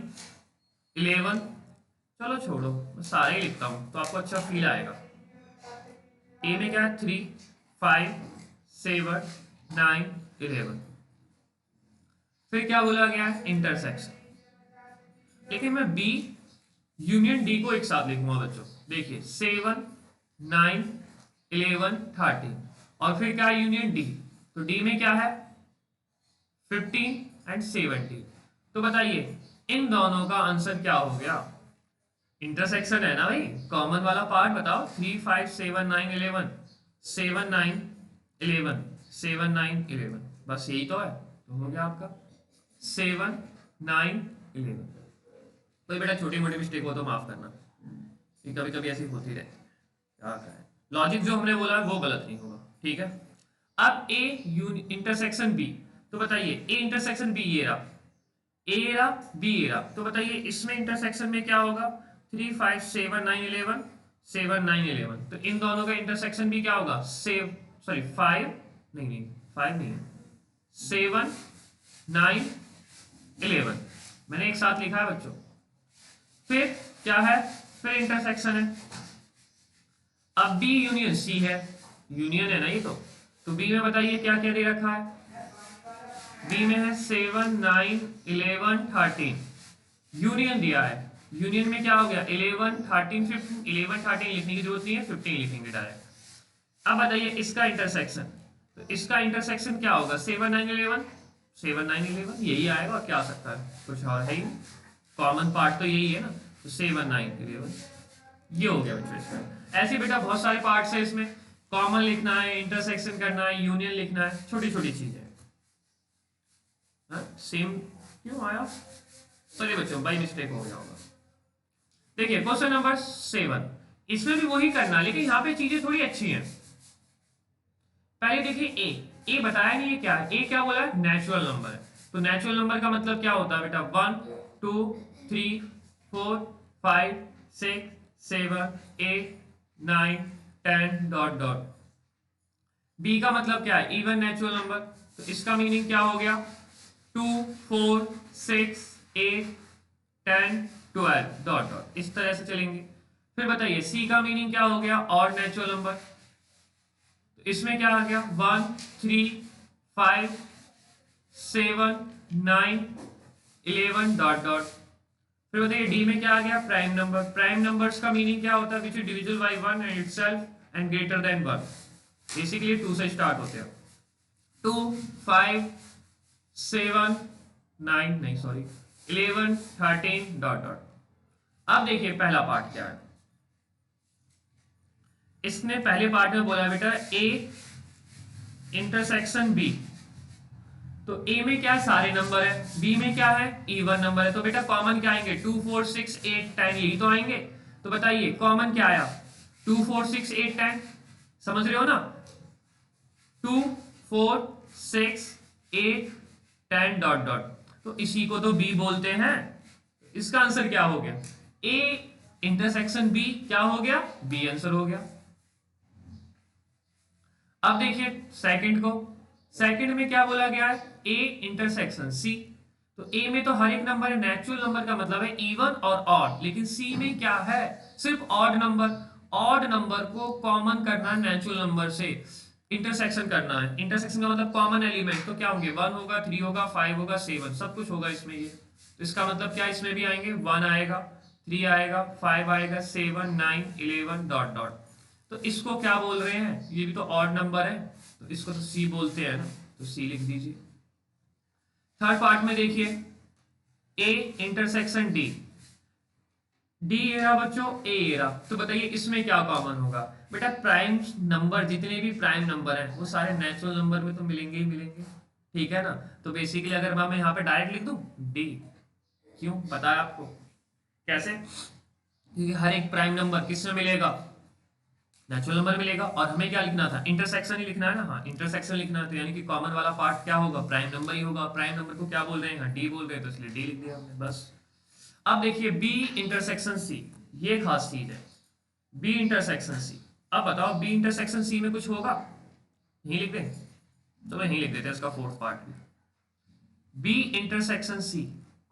11, चलो छोड़ो मैं सारे ही लिखता हूं तो आपको अच्छा फील आएगा। ए में क्या है 3 5 7 9 11, फिर क्या बोला गया है इंटरसेक्शन, लेकिन मैं बी यूनियन डी को एक साथ लिखूंगा बच्चों। देखिए 7 9 11 13, और फिर क्या यूनियन डी, तो डी में क्या है 15 एंड 17, तो बताइए इन दोनों का आंसर क्या हो गया, इंटरसेक्शन है ना भाई, कॉमन वाला पार्ट बताओ, 3 5 7 9 11 7 9 11 7 9 11, बस यही तो है, तो हो गया आपका 7 9 11। कोई बेटा छोटी मोटी मिस्टेक हो तो माफ करना, कभी कभी ऐसी होती रहती, क्या है लॉजिक जो हमने बोला है वो गलत नहीं होगा, ठीक है। अब ए इंटरसेक्शन बी, तो बताइए ए इंटरसेक्शन बी ये रहा, ए रहा बी ये रहा, तो बताइए इसमें इंटरसेक्शन में क्या होगा 3 5 7 9 11 7 9 11, तो इन दोनों का इंटरसेक्शन भी क्या होगा 5 नहीं 5 नहीं है 7 9 11, मैंने एक साथ लिखा है बच्चों। फिर क्या है, फिर इंटरसेक्शन है, अब बी यूनियन सी है, यूनियन है ना ये, तो बी में बताइए क्या क्या दे रखा है, बी में है 7 9 11 13, यूनियन दिया है, यूनियन में क्या हो गया 11 13 15, 11 13 लिखने की जरूरत नहीं है, 15 लिखेंगे डायरेक्ट। अब बताइए इसका इंटरसेक्शन, तो इसका इंटरसेक्शन क्या होगा 7 9 11 7 9 11, यही आएगा और क्या आ सकता है, कुछ और है ही, कॉमन पार्ट तो यही है ना, तो 7 9 11 ये हो गया बच्चों इसमें। ऐसे बेटा बहुत सारे पार्ट्स है इसमें, कॉमन लिखना है, इंटरसेक्शन करना है, यूनियन लिखना है, छोटी छोटी चीजें, सेम क्यों आया, सॉरी बच्चों बाई मिस्टेक हो गया होगा। देखिए क्वेश्चन नंबर 7, इसमें भी वही करना, लेकिन यहाँ पे चीजें थोड़ी अच्छी हैं। पहले देखिए ए बताया नहीं है क्या है, ए क्या बोला है नेचुरल नंबर है, तो नेचुरल नंबर का मतलब क्या होता है बेटा 1 2 3 4 5 6 7 8 9 10 डॉट डॉट। बी का मतलब क्या है इवन नेचुरल नंबर, तो इसका मीनिंग क्या हो गया 2 4 6 8 10 12 डॉट डॉट, इस तरह से चलेंगे। फिर बताइए सी का मीनिंग क्या हो गया, और नेचुरल नंबर। तो इसमें क्या आ गया, 1 3 5 7 9 11 डॉट डॉट। फिर बताइए डी में क्या आ गया, प्राइम नंबर। प्राइम नंबर्स का मीनिंग क्या होता है, which is divisible by 1 and itself and greater than 1। Basically 2 से स्टार्ट होते हैं, 2 5 7 9 नहीं सॉरी 11 13 डॉट डॉट। अब देखिए पहला पार्ट क्या है, इसने पहले पार्ट में बोला बेटा ए इंटरसेक्शन बी। तो ए में क्या है, सारे नंबर है, बी में क्या है, इवन नंबर है। तो बेटा कॉमन क्या आएंगे, 2 4 6 8 10, यही तो आएंगे। तो बताइए कॉमन क्या आया, 2 4 6 8 10, समझ रहे हो ना, 2 4 6 8 10 डॉट डॉट। तो इसी को तो बी बोलते हैं। इसका आंसर क्या हो गया, ए इंटरसेक्शन बी, क्या हो गया, बी आंसर हो गया। अब देखिए सेकंड को, सेकंड में क्या बोला गया है, ए इंटरसेक्शन सी। तो ए में तो हर एक नंबर है, नेचुरल नंबर का मतलब है इवन और ऑड, लेकिन सी में क्या है, सिर्फ ऑड नंबर। ऑड नंबर को कॉमन करना है नेचुरल नंबर से, इंटरसेक्शन करना है। इंटरसेक्शन का मतलब कॉमन एलिमेंट, तो क्या होंगे, 1 होगा 3 होगा 5 होगा 7, सब कुछ होगा इसमें ये। तो इसका मतलब क्या, इसमें भी आएंगे, 1 आएगा 3 आएगा 5 आएगा 7 9 11 डॉट डॉट। तो इसको क्या बोल रहे हैं, ये भी तो ऑड नंबर है, तो इसको तो सी बोलते हैं ना, तो सी लिख दीजिए। थर्ड पार्ट में देखिए A intersection D, D era बच्चों ए एरा। तो बताइए इसमें क्या कॉमन होगा, बेटा प्राइम नंबर, जितने भी प्राइम नंबर हैं वो सारे नेचुरल नंबर में तो मिलेंगे ही मिलेंगे, ठीक है ना। तो बेसिकली अगर मैं यहाँ पे डायरेक्ट लिख दूं डी, क्यों पता है आपको कैसे, क्योंकि हर एक प्राइम नंबर किसमें मिलेगा, नेचुरल नंबर मिलेगा। और हमें क्या लिखना था, इंटरसेक्शन ही लिखना है ना, हाँ इंटरसेक्शन लिखना था, यानी कि कॉमन वाला पार्ट क्या होगा, प्राइम नंबर ही होगा। प्राइम नंबर को क्या बोल रहे हैं, डी बोल रहे हैं, तो इसलिए डी लिख दिया हमने बस। अब देखिए बी इंटरसेक्शन सी, ये खास चीज है, बी इंटरसेक्शन सी। अब बताओ बी इंटरसेक्शन सी में कुछ होगा, यही लिख दें, चलो यही लिख देते हैं इसका फोर्थ पार्ट भी। बी इंटरसेक्शन सी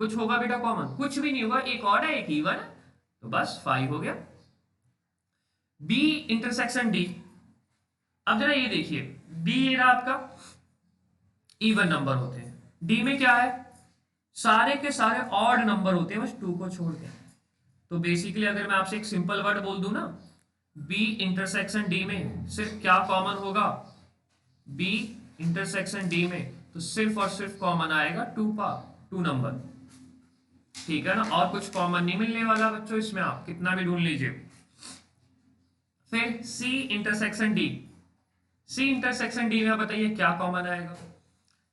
कुछ होगा बेटा कॉमन, कुछ भी नहीं होगा, एक और है एक इवन है, तो बस 5 हो गया। बी इंटरसेक्शन डी, अब जरा ये देखिए, बी ये रहा आपका, इवन नंबर होते हैं, डी में क्या है, सारे के सारे ऑड नंबर होते हैं बस 2 को छोड़ के। तो बेसिकली अगर मैं आपसे एक सिंपल वर्ड बोल दूं ना, बी इंटरसेक्शन डी में सिर्फ क्या कॉमन होगा, बी इंटरसेक्शन डी में तो सिर्फ और सिर्फ कॉमन आएगा 2 नंबर, ठीक है ना, और कुछ कॉमन नहीं मिलने वाला बच्चों इसमें, आप कितना भी ढूंढ लीजिए। फिर C intersection D, C intersection D में बताइए क्या कॉमन आएगा।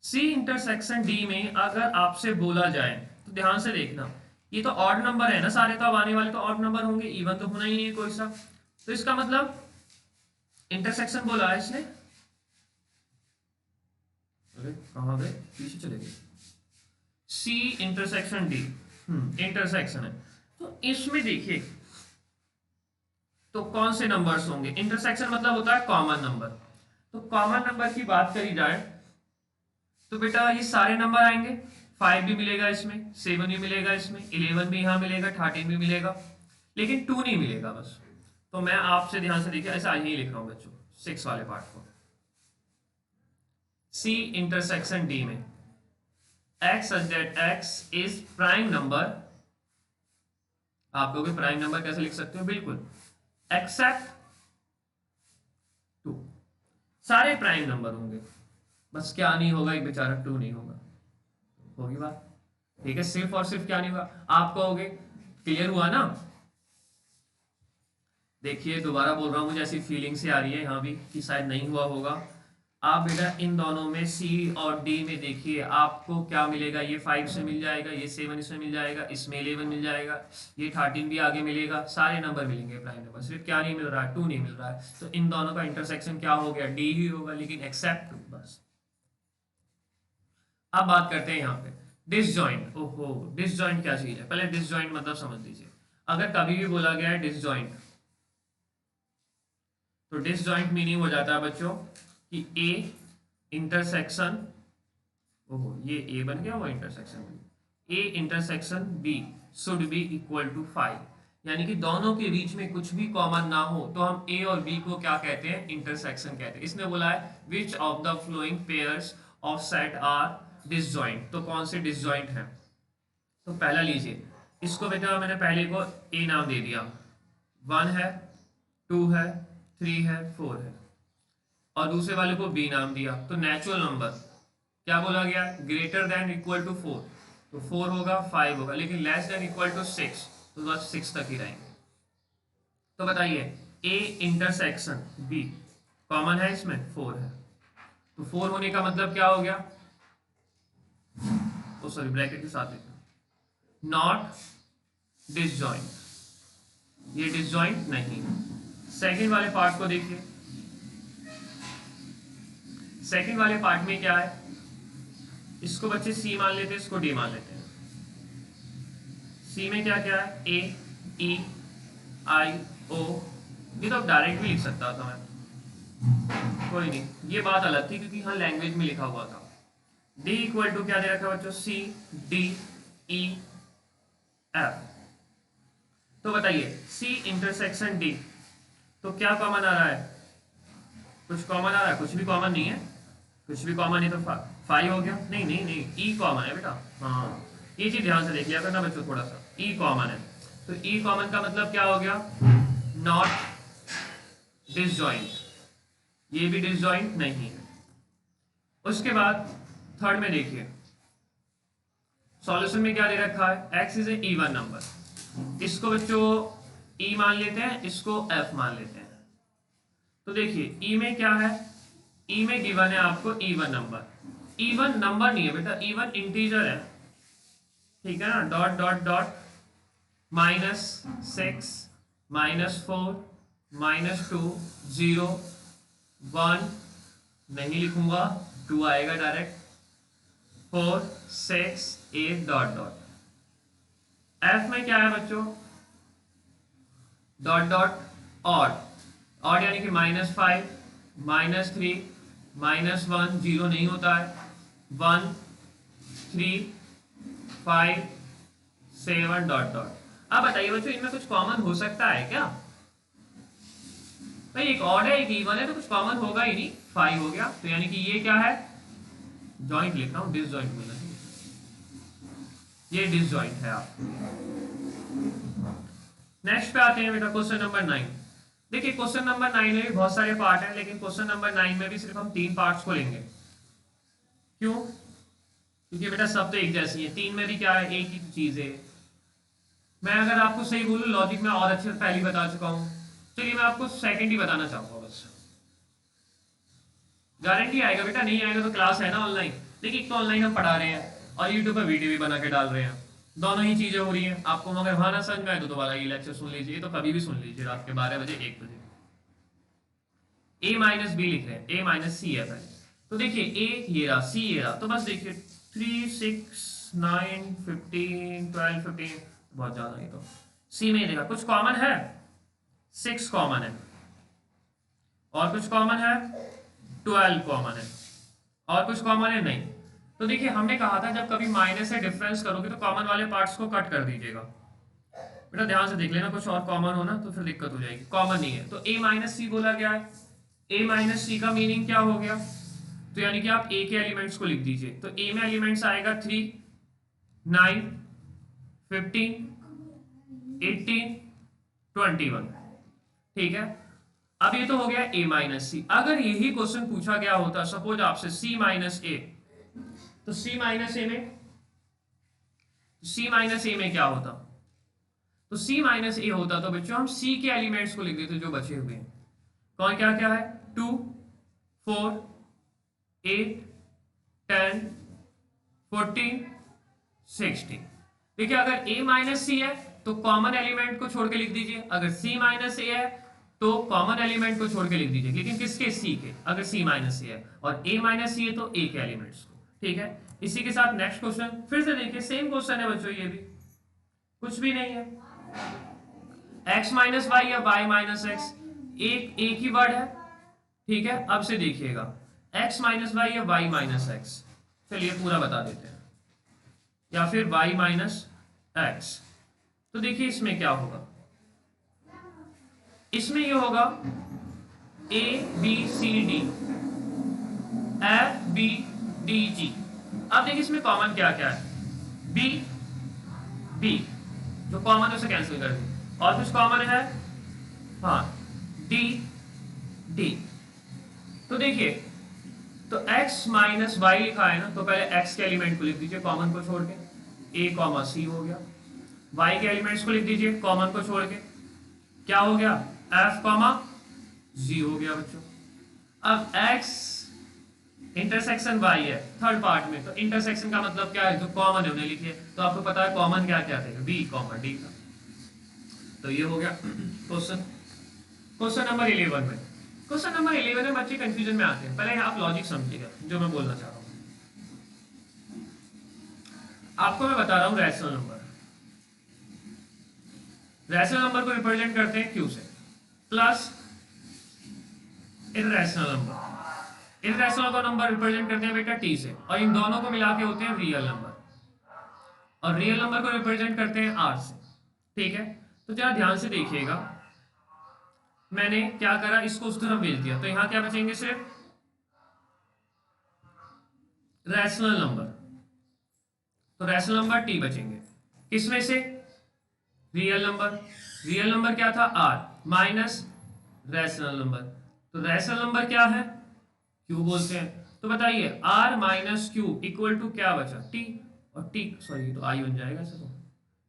सी इंटरसेक्शन डी में अगर आपसे बोला जाए तो ध्यान से देखना, ये तो ऑड नंबर है ना सारे, तो अब आने वाले तो ऑड नंबर होंगे, इवन तो होना ही नहीं है कोई सा। तो इसका मतलब इंटरसेक्शन बोला है इसने, अरे कहां गए, पीछे चले गए। सी इंटरसेक्शन डी इंटरसेक्शन है, तो इसमें देखिए तो कौन से नंबर्स होंगे, इंटरसेक्शन मतलब होता है कॉमन नंबर। तो कॉमन नंबर की बात करी जाए तो बेटा ये सारे नंबर आएंगे, 5 भी मिलेगा इसमें, 7 भी मिलेगा इसमें, 11 भी यहाँ मिलेगा, 13 भी मिलेगा, लेकिन 2 नहीं मिलेगा बस। तो मैं आपसे ध्यान से देखिए, ऐसा यही लिख रहा हूँ बच्चों 6 वाले पार्ट को, सी इंटरसेक्शन डी में x such that x is prime number, आप लोग प्राइम नंबर कैसे लिख सकते हो, बिल्कुल एक्सेप्ट 2, सारे प्राइम नंबर होंगे, बस क्या नहीं होगा, एक बेचारा 2 नहीं होगा, होगी बात, ठीक है। सिर्फ और सिर्फ क्या नहीं होगा, आप कहोगे क्लियर हुआ ना। देखिए दोबारा बोल रहा हूं, मुझे ऐसी फीलिंग से आ रही है यहाँ भी कि शायद नहीं हुआ होगा। आप बेटा इन दोनों में सी और डी में देखिए आपको क्या मिलेगा, ये 5 से मिल जाएगा, ये 7 इसमें मिल जाएगा, इसमें 11 मिल जाएगा, ये 13 भी आगे मिलेगा, सारे नंबर मिलेंगे प्राइम नंबर, सिर्फ क्या नहीं मिल रहा है, 2 नहीं मिल रहा है। तो इन दोनों का इंटरसेक्शन क्या हो गया, डी ही होगा, लेकिन एक्सेप्ट 2 बस। अब बात करते हैं यहाँ पे डिसजॉइंट। ओहो डिसजॉइंट क्या चीज है, पहले डिसजॉइंट मतलब समझ लीजिए। अगर कभी भी बोला गया है डिसजॉइंट, तो डिसजॉइंट मीनिंग हो जाता है बच्चों कि ए इंटरसेक्शन ओहो, ये ए बन गया, वो इंटरसेक्शन बन गया। A intersection B should be equal to 5, यानी कि दोनों के बीच में कुछ भी कॉमन ना हो तो हम ए और बी को क्या कहते हैं, इंटरसेक्शन कहते हैं। इसने बोला है which of the following pairs of set are disjoint, तो कौन से डिसजॉइंट हैं। तो पहला लीजिए, इसको बेटा मैंने पहले को ए नाम दे दिया, 1 है, 2 है, 3 है, 4 है, और दूसरे वाले को बी नाम दिया। तो नेचुरल नंबर क्या बोला गया, ग्रेटर देन इक्वल टू 4, तो 4 होगा, 5 होगा, लेकिन लेस देन इक्वल टू 6, तो बस 6 तक ही रहेंगे। तो बताइए ए इंटरसेक्शन बी कॉमन है, इसमें 4 है, तो 4 होने का मतलब क्या हो गया, तो सॉरी ब्रैकेट के साथ लिखना, नॉट डिसजॉइंट, ये डिसजॉइंट नहीं। सेकंड वाले पार्ट को देखिए, सेकंड वाले पार्ट में क्या है, इसको बच्चे सी मान लेते हैं, इसको डी मान लेते हैं। सी में क्या क्या है, ए ई आई ओ, ये तो अब डायरेक्ट भी लिख सकता था मैं, कोई नहीं, ये बात अलग थी क्योंकि यहाँ लैंग्वेज में लिखा हुआ था। डी इक्वल टू क्या दे रखा है बच्चों, सी डी ई एफ। तो बताइए सी इंटरसेक्शन डी, तो क्या कॉमन आ रहा है, कुछ कॉमन आ रहा है, कुछ भी कॉमन नहीं है, कुछ भी कॉमन नहीं, तो 5 हो गया, नहीं नहीं नहीं, ई कॉमन है बेटा, हाँ ये चीज ध्यान से देख लिया करना बच्चों थोड़ा सा, ई कॉमन है, तो ई कॉमन का मतलब क्या हो गया, नॉट डिसजॉइंट, ये भी डिसजॉइंट नहीं है। उसके बाद थर्ड में देखिए, सॉल्यूशन में क्या दे रखा है, x is a even number, इसको बच्चों e मान लेते हैं, इसको f मान लेते हैं। तो देखिए e में क्या है, e में गिवन है आपको इवन नंबर, इवन नंबर नहीं है बेटा, इवन इंटीजर है, ठीक है ना, डॉट डॉट डॉट -6 -4 -2 0 1 नहीं लिखूंगा, 2 आएगा डायरेक्ट, 4 6 8 डॉट डॉट। एफ में क्या है बच्चों, डॉट डॉट ऑड, ऑड यानी कि -5 -3 -1, 0 नहीं होता है, 1 3 5 7 डॉट डॉट। अब बताइए बच्चों इनमें कुछ कॉमन हो सकता है क्या, भाई एक ऑड है एक इवन है तो कुछ कॉमन होगा ही नहीं, 5 हो गया, तो यानी कि ये क्या है, जॉइंट लिख रहा हूं, डिसजॉइंट में नहीं, ये डिसजॉइंट है आप। नेक्स्ट पे आते हैं बेटा क्वेश्चन नंबर 9। देखिए क्वेश्चन नंबर 9 में भी बहुत सारे पार्ट हैं, लेकिन क्वेश्चन नंबर 9 में भी सिर्फ हम 3 पार्ट्स को लेंगे। क्यों, क्योंकि बेटा सब तो एक जैसी है, 3 में भी क्या है, एक ही चीज है। मैं अगर आपको सही बोलूं, लॉजिक में और अच्छे से पहले बता चुका हूं, चलिए मैं आपको सेकंड ही बताना चाहूंगा बस, गारंटी आएगा बेटा, नहीं आएगा तो क्लास है ना ऑनलाइन, देखिए एक तो ऑनलाइन हम पढ़ा रहे हैं और यूट्यूब पर वीडियो भी बना के डाल रहे हैं, दोनों ही चीजें हो रही हैं। आपको मगर वहां ना समझ में आए तो दोबारा ये लेक्चर सुन लीजिए, तो कभी भी सुन लीजिए रात के 12 बजे 1 बजे। a माइनस बी लिख रहे हैं, a माइनस सी है पहले, तो देखिए a ये रहा, c ये रहा, तो बस देखिए 3 6 9 15 12 15, बहुत ज्यादा, ये तो c में ही देखा कुछ कॉमन है, 6 कॉमन है, और कुछ कॉमन है 12 कॉमन है, और कुछ कॉमन है नहीं। तो देखिए हमने कहा था जब कभी माइनस से डिफरेंस करोगे तो कॉमन वाले पार्ट्स को कट कर दीजिएगा, बेटा ध्यान से देख लेना, कुछ और कॉमन होना तो फिर दिक्कत हो जाएगी। कॉमन नहीं है तो a माइनस सी बोला गया है, a माइनस सी का मीनिंग क्या हो गया, तो यानी कि आप a के एलिमेंट्स को लिख दीजिए, तो a में एलिमेंट्स आएगा 3 9 15 18 21, ठीक है। अब ये तो हो गया a माइनस सी। अगर यही क्वेश्चन पूछा गया होता सपोज आपसे c माइनस ए, तो c माइनस ए में क्या होता, तो c माइनस ए होता तो बच्चों हम c के एलिमेंट्स को लिख देते जो बचे हुए हैं, कौन क्या क्या है, 2 4 8 10 14 16। देखिए अगर a माइनस सी है तो कॉमन एलिमेंट को छोड़ के लिख दीजिए, अगर c माइनस ए है तो कॉमन एलिमेंट को छोड़ के लिख दीजिए, लेकिन किसके, c के, अगर c माइनस ए है, और a माइनस सी है तो a के एलिमेंट्स को, ठीक है। इसी के साथ नेक्स्ट क्वेश्चन फिर से देखिए, सेम क्वेश्चन है बच्चों, ये भी कुछ भी नहीं है, x माइनस वाई या y माइनस एक्स, एक ही वर्ड है, ठीक है। अब से देखिएगा x माइनस वाई या y माइनस एक्स, चलिए पूरा बता देते हैं, या फिर y माइनस एक्स। तो देखिए इसमें क्या होगा, इसमें ये होगा A B C D F B D G. अब देखिए इसमें कॉमन क्या क्या है, बी बी जो कॉमन है उसे कैंसिल कर दें, और कुछ कॉमन है, हाँ डी डी। तो देखिए तो x माइनस वाई लिखा है ना, तो पहले x के एलिमेंट को लिख दीजिए कॉमन को छोड़ के, a कॉमा सी हो गया। y के एलिमेंट्स को लिख दीजिए कॉमन को छोड़ के, क्या हो गया, f कॉमा g हो गया बच्चों। अब x इंटरसेक्शन y है थर्ड पार्ट में, तो इंटरसेक्शन का मतलब क्या है, जो कॉमन है उन्हें लिखिए। तो आपको पता है कॉमन क्या क्या थे, b कॉमा d था। तो ये हो गया क्वेश्चन। क्वेश्चन नंबर 11 में, क्वेश्चन नंबर 11 में बच्चे कंफ्यूजन में आते हैं। पहले आप लॉजिक समझिएगा जो मैं बोलना चाह रहा हूं। आपको मैं बता रहा हूं रैशनल नंबर, रैशनल नंबर को रिप्रेजेंट करते हैं क्यू से, प्लस इररेशनल नंबर, इररेशनल का नंबर रिप्रेजेंट करते हैं बेटा टी से, और इन दोनों को मिला के होते हैं रियल नंबर, और रियल नंबर को रिप्रेजेंट करते हैं आर से। ठीक है, तो जरा ध्यान से देखिएगा, मैंने क्या करा, इसको उस तरफ भेज दिया, तो यहां क्या बचेंगे, सिर्फ रैशनल नंबर। तो रैशनल नंबर टी बचेंगे, किसमें से, रियल नंबर। रियल नंबर क्या था, आर माइनस रैशनल नंबर। तो रैशनल नंबर क्या है, क्यू बोलते हैं। तो बताइए R minus Q equal to क्या बचा, टी, और टी सॉरी तो आई बन जाएगा सर,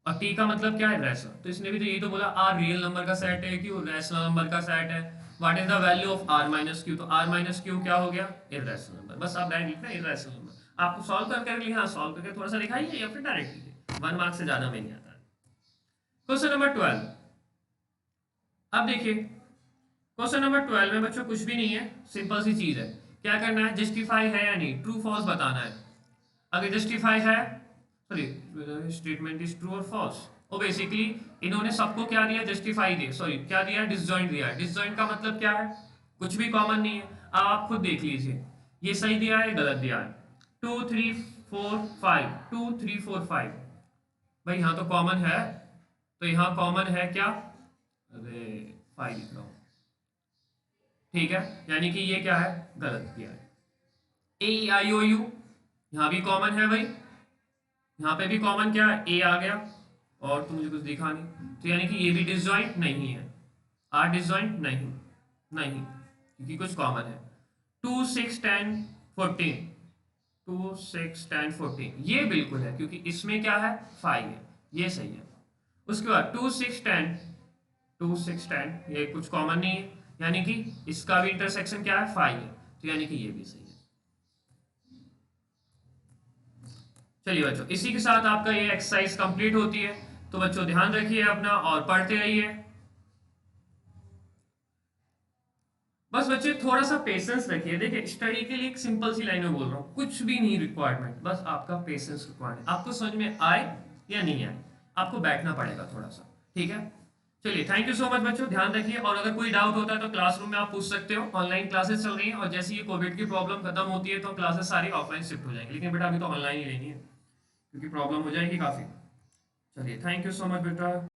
और टी का मतलब क्या है, रैशनल। तो इसने भी तो यही तो बोला, आर रियल नंबर का सेट है, क्यू रैशनल नंबर का सेट है। What is the value of R minus Q, तो आर माइनस क्यू क्या हो गया, इररेशनल नंबर। बस आप डायरेक्ट लिखना इररेशनल नंबर। आपको सॉल्व करके लिखना, सॉल्व करके थोड़ा सा दिखाइए, या फिर डायरेक्ट लिखिए, 1 मार्क्स से ज्यादा में नहीं आता। Question number 12। अब देखिए क्वेश्चन नंबर 12 में बच्चों कुछ भी नहीं है, सिंपल सी चीज है। क्या करना है, जस्टिफाई है या नहीं, ट्रू फॉल्स बताना है। अगर जस्टिफाई है, सॉरी स्टेटमेंट इज ट्रू और फॉल्स, और बेसिकली इन्होंने सबको क्या दिया, जस्टिफाई दिया, सॉरी क्या दिया, डिसजॉइंट दिया। डिसजॉइंट का मतलब क्या है, कुछ भी कॉमन नहीं है। अब आप खुद देख लीजिए, ये सही दिया है, गलत दिया है। 2 3 4 5, 2 3 4 5, भाई यहाँ तो कॉमन है, तो यहाँ कॉमन है क्या, अरे 5 लिख रहा हूँ, ठीक है, यानी कि ये क्या है, गलत किया है। ए आई ओ यू यहाँ भी कॉमन है भाई, यहाँ पे भी कॉमन क्या है, ए आ गया, और तो मुझे कुछ दिखा नहीं, तो यानी कि ये भी डिसजॉइंट नहीं है। आर डिसजॉइंट नहीं, नहीं क्योंकि कुछ कॉमन है। 2 6 10 14, 2 6 10 14 ये बिल्कुल है, क्योंकि इसमें क्या है, 5 है, ये सही है। उसके बाद 2 6 10, 2 6 10 ये कुछ कॉमन नहीं है, यानी कि इसका भी इंटरसेक्शन क्या है, 5 है, तो यानी कि ये भी सही है। चलिए बच्चों, इसी के साथ आपका ये एक्सरसाइज कंप्लीट होती है। तो बच्चों ध्यान रखिए अपना और पढ़ते रहिए। बस बच्चे थोड़ा सा पेशेंस रखिए। देखिए स्टडी के लिए एक सिंपल सी लाइन में बोल रहा हूँ, कुछ भी नहीं रिक्वायरमेंट, बस आपका पेशेंस रिक्वायरमेंट। आपको समझ में आए या नहीं आए, आपको बैठना पड़ेगा थोड़ा सा, ठीक है। चलिए थैंक यू सो मच बच्चों, ध्यान रखिए। और अगर कोई डाउट होता है तो क्लासरूम में आप पूछ सकते हो, ऑनलाइन क्लासेस चल रही हैं, और जैसे ये कोविड की प्रॉब्लम खत्म होती है तो क्लासेस सारी ऑफलाइन शिफ्ट हो जाएंगी, लेकिन बेटा अभी तो ऑनलाइन ही लेनी है क्योंकि प्रॉब्लम हो जाएगी काफी। चलिए थैंक यू सो मच बेटा।